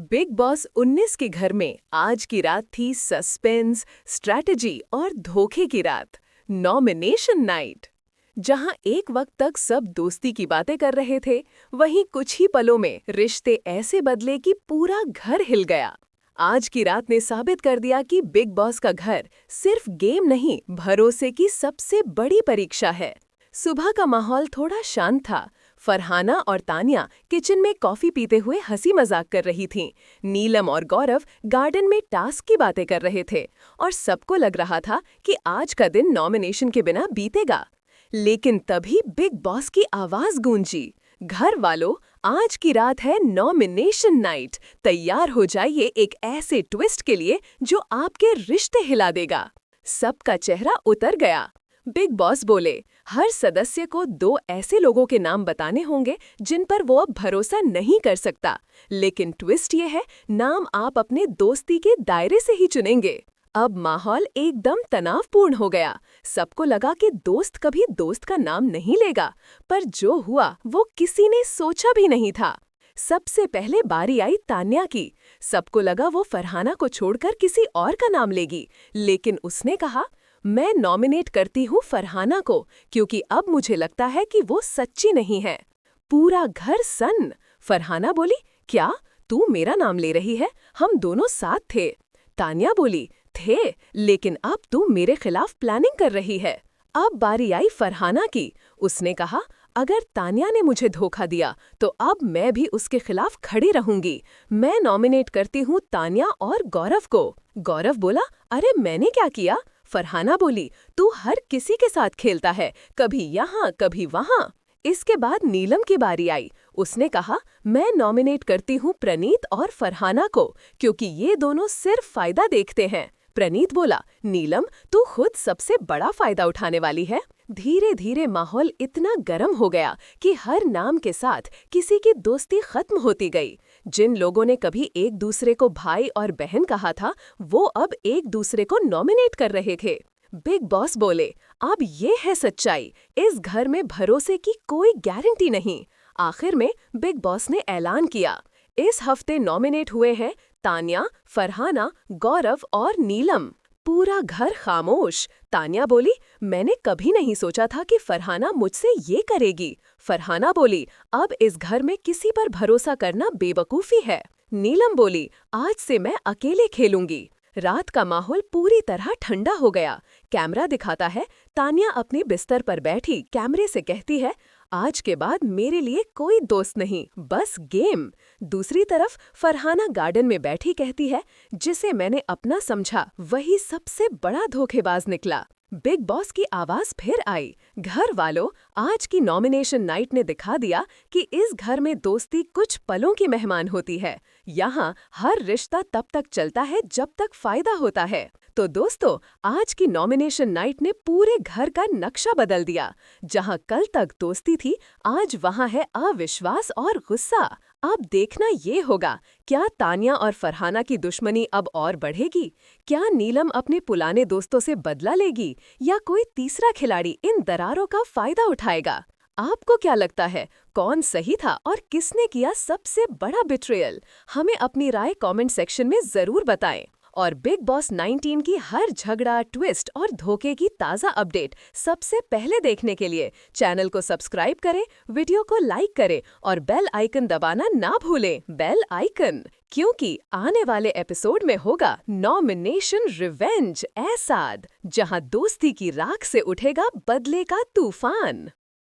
Big boss 19 के घर में आज की रात थी सस्पेंस, स्ट्रैटेजी और धोखे की रात। Nomination night. जहां एक वक्त तक सब दोस्ती की बातें कर रहे थे, वहीं कुछ ही पलों में रिश्ते ऐसे बदले कि पूरा घर हिल गया। आज की रात ने साबित कर दिया कि बिग बॉस का घर सिर्फ गेम नहीं, भरोसे की सबसे बड़ी परीक्षा है। सुबह का माहौल थोड़ा शांत था। फरहाना और तानिया किचन में कॉफी पीते हुए हंसी मजाक कर रही थीं। नीलम और गौरव गार्डन में टास्क की बातें कर रहे थे और सबको लग रहा था कि आज का दिन नॉमिनेशन के बिना बीतेगा। लेकिन तभी बिग बॉस की आवाज गूंजी, घर वालों, आज की रात है नॉमिनेशन नाइट। तैयार हो जाइए एक ऐसे ट्विस्ट के लिए जो आपके रिश्ते हिला देगा। सबका चेहरा उतर गया। बिग बॉस बोले, हर सदस्य को 2 ऐसे लोगों के नाम बताने होंगे जिन पर वो अब भरोसा नहीं कर सकता। लेकिन ट्विस्ट ये है, नाम आप अपने दोस्ती के दायरे से ही चुनेंगे। अब माहौल एकदम तनावपूर्ण हो गया। सबको लगा कि दोस्त कभी दोस्त का नाम नहीं लेगा, पर जो हुआ वो किसी ने सोचा भी नहीं था। सबसे पहले बारी आई तान्या की। सबको लगा वो फरहाना को छोड़कर किसी और का नाम लेगी, लेकिन उसने कहा, मैं नॉमिनेट करती हूँ फरहाना को, क्योंकि अब मुझे लगता है कि वो सच्ची नहीं है। पूरा घर सन्न। फरहाना बोली, क्या तू मेरा नाम ले रही है? हम दोनों साथ थे। तान्या बोली, थे, लेकिन अब तू मेरे खिलाफ प्लानिंग कर रही है। अब बारी आई फरहाना की। उसने कहा, अगर तान्या ने मुझे धोखा दिया तो अब मैं भी उसके खिलाफ खड़ी रहूंगी। मैं नॉमिनेट करती हूँ तान्या और गौरव को। गौरव बोला, अरे मैंने क्या किया? फरहाना बोली, तू हर किसी के साथ खेलता है, कभी यहाँ कभी वहाँ। इसके बाद नीलम की बारी आई। उसने कहा, मैं नॉमिनेट करती हूँ प्रणीत और फरहाना को, क्योंकि ये दोनों सिर्फ फायदा देखते हैं। प्रणीत बोला, नीलम, तू खुद सबसे बड़ा फायदा उठाने वाली है। धीरे धीरे माहौल इतना गर्म हो गया कि हर नाम के साथ किसी की दोस्ती खत्म होती गई। जिन लोगों ने कभी एक दूसरे को भाई और बहन कहा था, वो अब एक दूसरे को नॉमिनेट कर रहे थे। बिग बॉस बोले, अब ये है सच्चाई, इस घर में भरोसे की कोई गारंटी नहीं। आखिर में बिग बॉस ने ऐलान किया, इस हफ्ते नॉमिनेट हुए हैं तान्या, फरहाना, गौरव और नीलम। पूरा घर खामोश। तान्या बोली, मैंने कभी नहीं सोचा था कि फरहाना मुझसे ये करेगी। फरहाना बोली, अब इस घर में किसी पर भरोसा करना बेवकूफ़ी है। नीलम बोली, आज से मैं अकेले खेलूंगी। रात का माहौल पूरी तरह ठंडा हो गया। कैमरा दिखाता है, तान्या अपने बिस्तर पर बैठी कैमरे से कहती है, आज के बाद मेरे लिए कोई दोस्त नहीं, बस गेम। दूसरी तरफ फरहाना गार्डन में बैठी कहती है, जिसे मैंने अपना समझा वही सबसे बड़ा धोखेबाज निकला। बिग बॉस की आवाज फिर आई, घर वालों, आज की नॉमिनेशन नाइट ने दिखा दिया कि इस घर में दोस्ती कुछ पलों की मेहमान होती है। यहाँ हर रिश्ता तब तक चलता है जब तक फायदा होता है। तो दोस्तों, आज की नॉमिनेशन नाइट ने पूरे घर का नक्शा बदल दिया। जहाँ कल तक दोस्ती थी, आज वहाँ है अविश्वास और गुस्सा। अब देखना ये होगा, क्या तान्या और फरहाना की दुश्मनी अब और बढ़ेगी? क्या नीलम अपने पुराने दोस्तों से बदला लेगी, या कोई तीसरा खिलाड़ी इन दरारों का फायदा उठाएगा? आपको क्या लगता है, कौन सही था और किसने किया सबसे बड़ा बिट्रेयल? हमें अपनी राय कमेंट सेक्शन में जरूर बताएं। और बिग बॉस 19 की हर झगड़ा, ट्विस्ट और धोखे की ताज़ा अपडेट सबसे पहले देखने के लिए चैनल को सब्सक्राइब करें, वीडियो को लाइक करें और बेल आइकन दबाना ना भूलें। बेल आइकन, क्योंकि आने वाले एपिसोड में होगा नॉमिनेशन रिवेंज एसाद, जहां दोस्ती की राख से उठेगा बदले का तूफान।